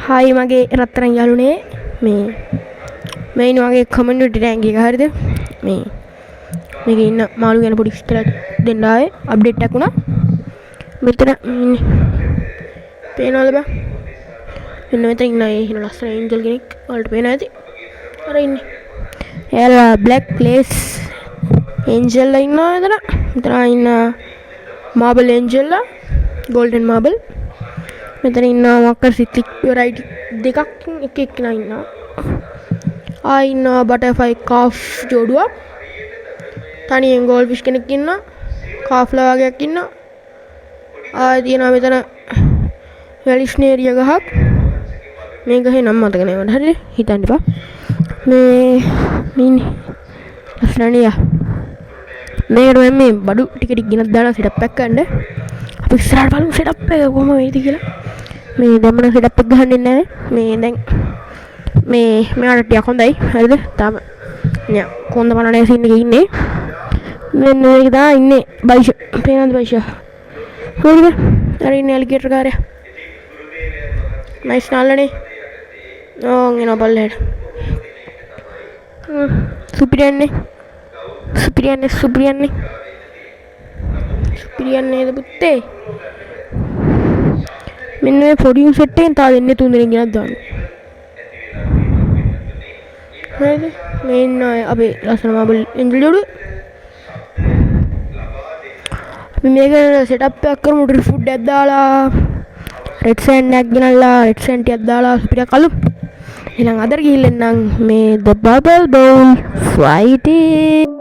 hi මගේ රත්තරන් යාළුවනේ මේ ඉන්න වගේ කමියුනිටි ටැංක් එක හරිද මේකේ ඉන්න මාළු ගැන පොඩි විස්තරයක් දෙන්න ආවේ අප්ඩේට් එකක් වුණා මෙතන පේනවද බා මෙන්න මෙතන ඉන්න ඒ හින ලස්සන ඒන්ජල් කෙනෙක් වලට පේන ඇති අර ඉන්නේ එයාලා බ්ලැක් ප්ලේස් ඒන්ජල්ලා ඉන්නවා මෙතන ඉන්න මාබල් ඒන්ජල්ලා ගෝල්ඩන් මාබල් මෙතන ඉන්නවා මක්කර් සිතික් වෙරයිටි දෙකක් එක එක්කෙනා ඉන්නවා ඉන්නවා බටර්ෆ්ලයි කාෆ් ජෝඩුවක් තනියෙන් ගෝල්ඩ් ෆිෂ් කෙනෙක් ඉන්නවා කාෆ්ලා වගේක් ඉන්නවා තියෙනවා මෙතන වැලිස්නේරිය ගහක් මේ ගහේ නම මතක නෑ මට හරියට හිතන්න එපා මේ ලස්සනනිය මේකට මේ බඩු ටික ටික ගෙනත් දාලා සෙටප් එකක් ගන්න අපි ඉස්සරහට බලමු සෙටප් එක කොහොම වෙයිද කියලා මේ දැන් සෙටප් එක ගහන්නේ නැහැ මේ දැන් මෙයාට ටිකක් හොඳයි හරිද තාම නෑ කොන්ද බලන්නේ සීන් එකේ ඉන්නේ මෙන්න මේක දා ඉන්නේ බයිෂ පේනවද බයිෂ හරිද අර ඉන්නේ ඇලිගේටර් කාර්යය නයිස් නාලනේ ඕන් එනවා බල්ලෙට සුපිරියන්නේ පුත්තේ මෙන්න මේ පොඩියුම් සෙට් එකෙන් තා දෙන්නේ 3 දෙනෙක් ගෙනත් දාන්න හරිද මේ ඉන්න අපේ ලස්සන මාබල් එන්ජල් ජෝඩු අපි මේක සෙටප් එකක් කරමු ඩ්‍රිල් ෆුඩ් එකක් දාලා රෙඩ් සෑන්ඩ් එකක් ගෙනල්ලා රෙඩ් සෑන්ඩ් ටිකක් දාලා සුපිරියක් අලු එහෙනම් අදට ගිහින් එන්නම් මේ the bubble bowl fighting